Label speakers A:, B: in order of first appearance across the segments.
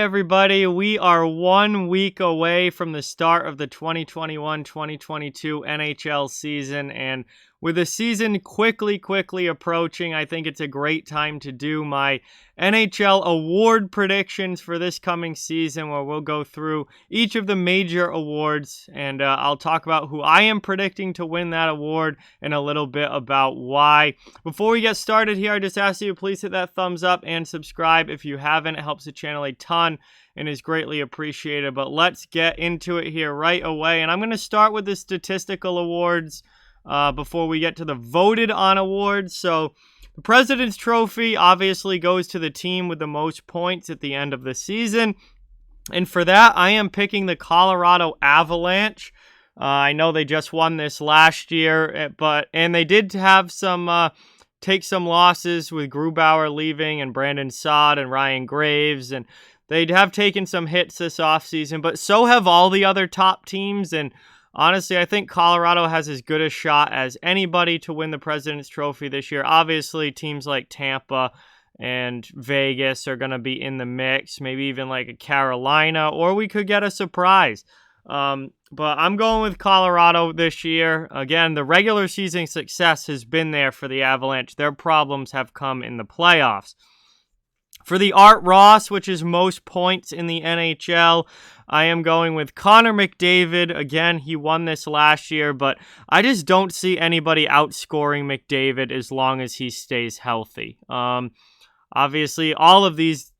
A: everybody. We are 1 week away from the start of the 2021-2022 NHL season, and with the season quickly approaching, I think it's a great time to do my NHL award predictions for this coming season, where we'll go through each of the major awards, and I'll talk about who I am predicting to win that award and a little bit about why. Before we get started here, I just ask you to please hit that thumbs up and subscribe if you haven't. It helps the channel a ton and is greatly appreciated. But let's get into it here right away, and I'm going to start with the Statistical Awards before we get to the voted on awards. So the President's Trophy obviously goes to the team with the most points at the end of the season. And for that, I am picking the Colorado Avalanche. I know they just won this last year, and they did have some take some losses with Grubauer leaving and Brandon Saad and Ryan Graves, and they'd have taken some hits this offseason, but so have all the other top teams. And honestly, I think Colorado has as good a shot as anybody to win the President's Trophy this year. Obviously, teams like Tampa and Vegas are going to be in the mix, maybe even like a Carolina, or we could get a surprise. But I'm going with Colorado this year. Again, the regular season success has been there for the Avalanche. Their problems have come in the playoffs. For the Art Ross, which is most points in the NHL, I am going with Connor McDavid. Again, he won this last year, but I just don't see anybody outscoring McDavid as long as he stays healthy. Obviously, all of these,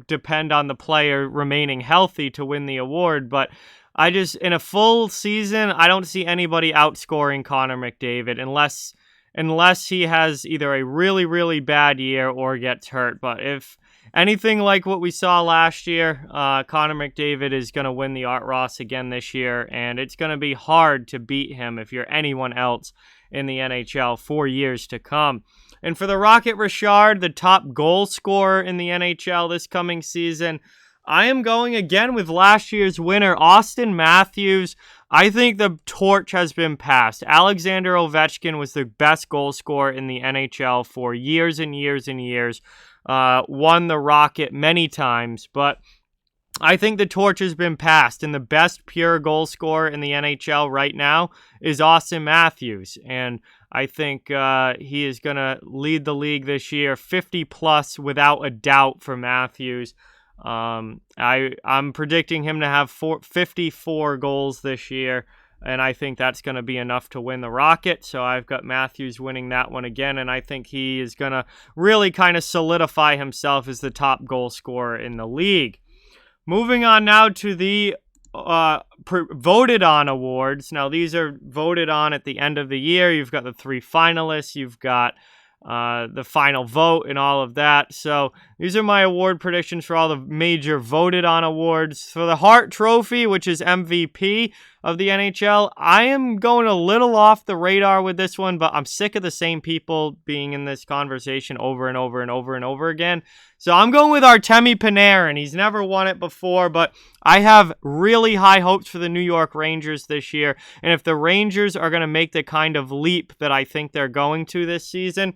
A: depend on the player remaining healthy to win the award, but in a full season, I don't see anybody outscoring Connor McDavid unless he has either a really bad year or gets hurt. But if anything like what we saw last year, Connor McDavid is going to win the Art Ross again this year, and it's going to be hard to beat him if you're anyone else in the NHL for years to come. And for the Rocket Richard, the top goal scorer in the NHL this coming season, I am going again with last year's winner, Austin Matthews. I think the torch has been passed. Alexander Ovechkin was the best goal scorer in the NHL for years and years and years. Won the Rocket many times, but I think the torch has been passed, and the best pure goal scorer in the NHL right now is Austin Matthews, and I think he is going to lead the league this year, 50+ without a doubt for Matthews. I'm predicting him to have 54 goals this year, and I think that's going to be enough to win the Rocket. So I've got Matthews winning that one again, and I think he is going to really kind of solidify himself as the top goal scorer in the league. Moving on now to the voted on awards. Now, these are voted on at the end of the year. You've got the 3 finalists. You've got the final vote and all of that. So these are my award predictions for all the major voted on awards. For the Hart Trophy, which is MVP of the NHL, I am going a little off the radar with this one, but I'm sick of the same people being in this conversation over and over again. So I'm going with Artemi Panarin. He's never won it before, but I have really high hopes for the New York Rangers this year. And if the Rangers are going to make the kind of leap that I think they're going to this season,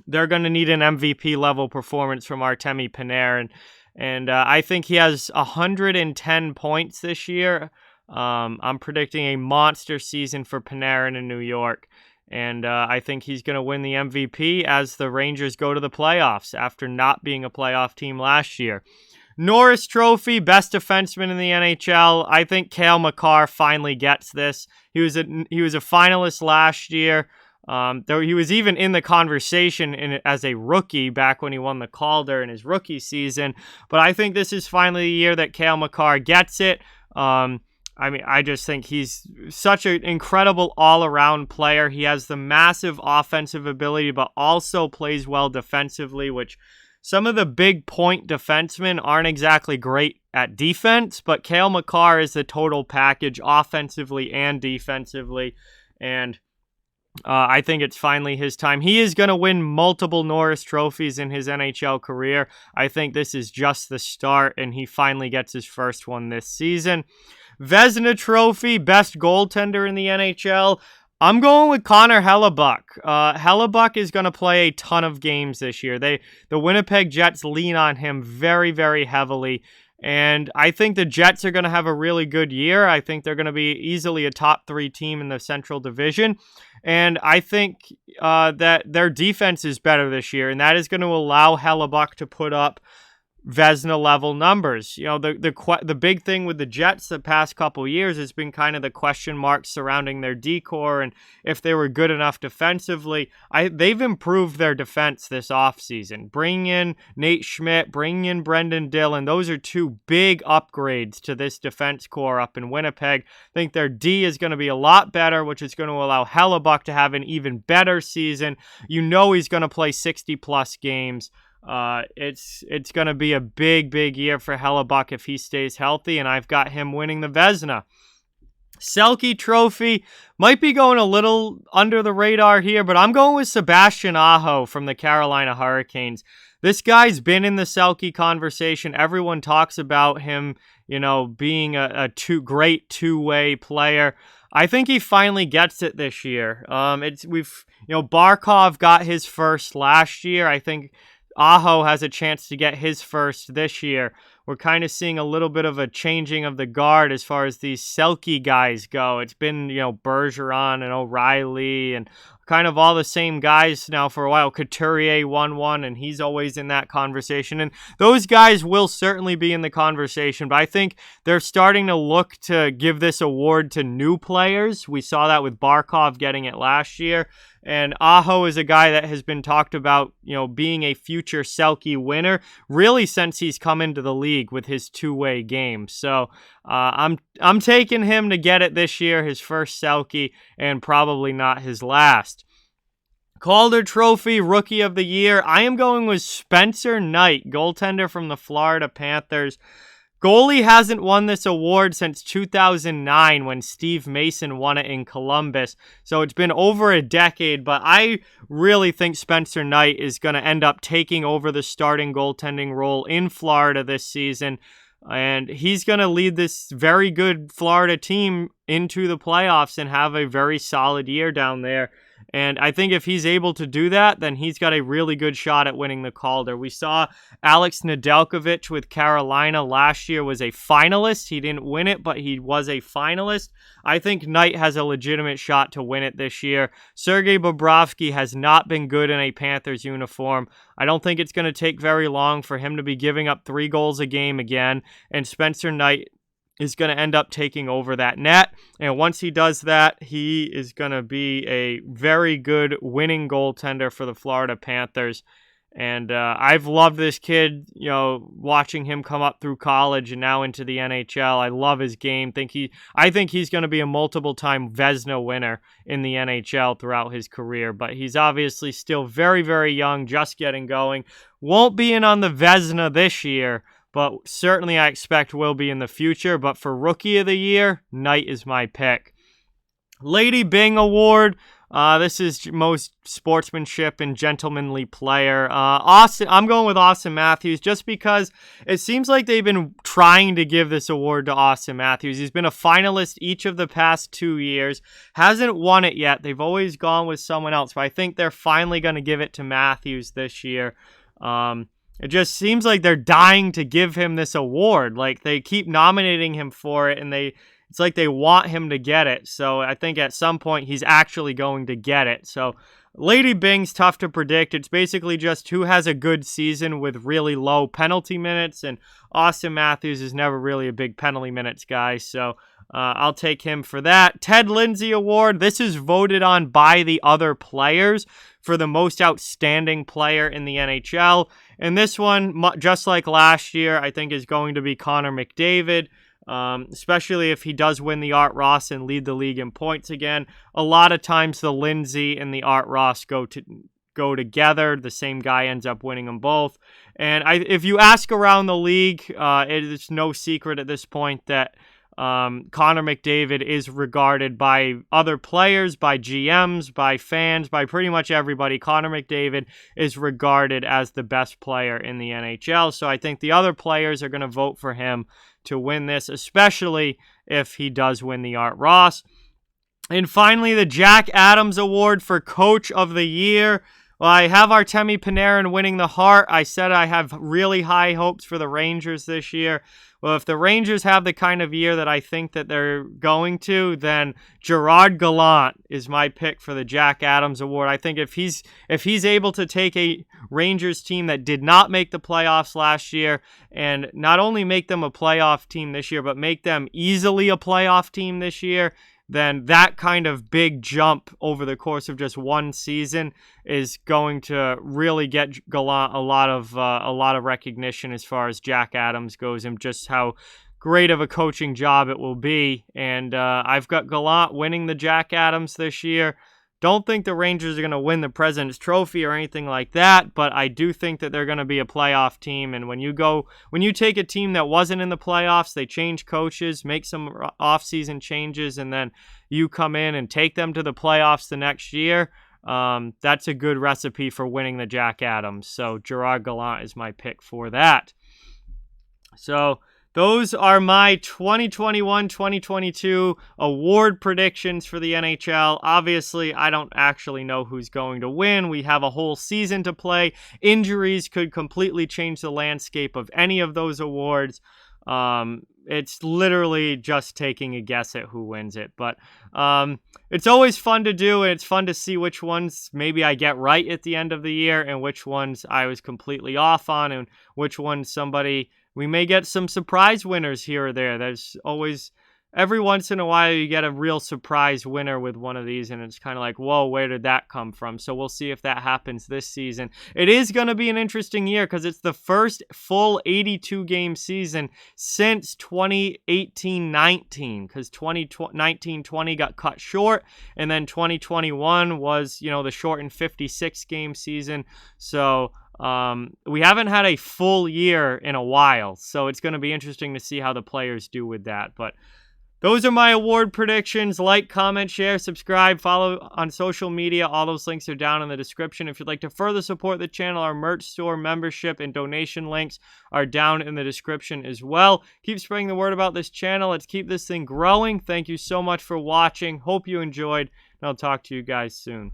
A: they're going to need an MVP level performance from Artemi Panarin. And I think he has 110 points this year. I'm predicting a monster season for Panarin in New York. And I think he's going to win the MVP as the Rangers go to the playoffs after not being a playoff team last year. Norris Trophy, best defenseman in the NHL. I think Cale Makar finally gets this. He was a finalist last year. Though he was even in the conversation as a rookie back when he won the Calder in his rookie season. But I think this is finally the year that Cale Makar gets it. I just think he's such an incredible all-around player. He has the massive offensive ability, but also plays well defensively, which some of the big point defensemen aren't exactly great at defense, but Cale Makar is the total package offensively and defensively, and I think it's finally his time. He is going to win multiple Norris trophies in his NHL career. I think this is just the start, and he finally gets his first one this season. Vezina Trophy, best goaltender in the NHL. I'm going with Connor Hellebuyck. Hellebuyck is going to play a ton of games this year. The Winnipeg Jets lean on him very, very heavily. And I think the Jets are going to have a really good year. I think they're going to be easily a top 3 team in the Central Division. And I think that their defense is better this year, and that is going to allow Hellebuck to put up Vezina level numbers. You know, the big thing with the Jets the past couple years has been kind of the question marks surrounding their decor and if they were good enough defensively. They've improved their defense this offseason. Bring in Nate Schmidt, bring in Brendan Dillon. Those are 2 big upgrades to this defense core up in Winnipeg. I think their D is going to be a lot better, which is going to allow Hellebuck to have an even better season. You know he's going to play 60-plus games. It's going to be a big year for Hellebuck if he stays healthy, and I've got him winning the Vezina. Selke Trophy might be going a little under the radar here, but I'm going with Sebastian Aho from the Carolina Hurricanes. This guy's been in the Selke conversation. Everyone talks about him, you know, being a great two-way player. I think he finally gets it this year. Barkov got his first last year. I think Aho has a chance to get his first this year. We're kind of seeing a little bit of a changing of the guard as far as these Selke guys go. It's been, Bergeron and O'Reilly and kind of all the same guys now for a while. Couturier won one, and he's always in that conversation. And those guys will certainly be in the conversation, but I think they're starting to look to give this award to new players. We saw that with Barkov getting it last year. And Aho is a guy that has been talked about, being a future Selke winner, really since he's come into the league with his two-way game. So I'm taking him to get it this year, his first Selke, and probably not his last. Calder Trophy, Rookie of the Year. I am going with Spencer Knight, goaltender from the Florida Panthers. Goalie hasn't won this award since 2009 when Steve Mason won it in Columbus. So it's been over a decade, but I really think Spencer Knight is going to end up taking over the starting goaltending role in Florida this season. And he's going to lead this very good Florida team into the playoffs and have a very solid year down there. And I think if he's able to do that, then he's got a really good shot at winning the Calder. We saw Alex Nedeljkovic with Carolina last year was a finalist. He didn't win it, but he was a finalist. I think Knight has a legitimate shot to win it this year. Sergei Bobrovsky has not been good in a Panthers uniform. I don't think it's going to take very long for him to be giving up 3 goals a game again. And Spencer Knight is going to end up taking over that net. And once he does that, he is going to be a very good winning goaltender for the Florida Panthers. And I've loved this kid, watching him come up through college and now into the NHL. I love his game. I think he's going to be a multiple-time Vezina winner in the NHL throughout his career. But he's obviously still very, very young, just getting going. Won't be in on the Vezina this year, but certainly I expect will be in the future. But for Rookie of the Year, Knight is my pick. Lady Byng Award. This is most sportsmanship and gentlemanly player. I'm going with Austin Matthews just because it seems like they've been trying to give this award to Austin Matthews. He's been a finalist each of the past 2 years. Hasn't won it yet. They've always gone with someone else, but I think they're finally going to give it to Matthews this year. It just seems like they're dying to give him this award. Like, they keep nominating him for it, and it's like they want him to get it. So I think at some point he's actually going to get it. So Lady Byng's tough to predict. It's basically just who has a good season with really low penalty minutes, and Austin Matthews is never really a big penalty minutes guy. So I'll take him for that. Ted Lindsay Award. This is voted on by the other players for the most outstanding player in the NHL. And this one, just like last year, I think is going to be Connor McDavid, especially if he does win the Art Ross and lead the league in points again. A lot of times the Lindsay and the Art Ross go together. The same guy ends up winning them both. And if you ask around the league, it is no secret at this point that Connor McDavid is regarded by other players, by GMs, by fans, by pretty much everybody. Connor McDavid is regarded as the best player in the NHL. So I think the other players are going to vote for him to win this, especially if he does win the Art Ross. And finally, the Jack Adams Award for Coach of the Year. Well, I have Artemi Panarin winning the Hart. I said I have really high hopes for the Rangers this year. Well, if the Rangers have the kind of year that I think that they're going to, then Gerard Gallant is my pick for the Jack Adams Award. I think if he's able to take a Rangers team that did not make the playoffs last year and not only make them a playoff team this year, but make them easily a playoff team this year, then that kind of big jump over the course of just one season is going to really get Gallant a lot of recognition as far as Jack Adams goes, and just how great of a coaching job it will be. And I've got Gallant winning the Jack Adams this year. Don't think the Rangers are going to win the President's Trophy or anything like that, but I do think that they're going to be a playoff team. And when you take a team that wasn't in the playoffs, they change coaches, make some off-season changes, and then you come in and take them to the playoffs the next year, that's a good recipe for winning the Jack Adams. So Gerard Gallant is my pick for that. So those are my 2021-2022 award predictions for the NHL. Obviously, I don't actually know who's going to win. We have a whole season to play. Injuries could completely change the landscape of any of those awards. It's literally just taking a guess at who wins it. But it's always fun to do, and it's fun to see which ones maybe I get right at the end of the year and which ones I was completely off on, and which ones we may get some surprise winners here or there. There's always, every once in a while, you get a real surprise winner with one of these, and it's kind of like, whoa, where did that come from? So we'll see if that happens this season. It is going to be an interesting year because it's the first full 82-game season since 2018-19, because 2019-20 got cut short, and then 2021 was, the shortened 56-game season. So we haven't had a full year in a while, so it's going to be interesting to see how the players do with that. But those are my award predictions. Like, comment, share, subscribe, follow on social media. All those links are down in the description. If you'd like to further support the channel, our merch store, membership, and donation links are down in the description as well. Keep spreading the word about this channel. Let's keep this thing growing. Thank you so much for watching. Hope you enjoyed, and I'll talk to you guys soon.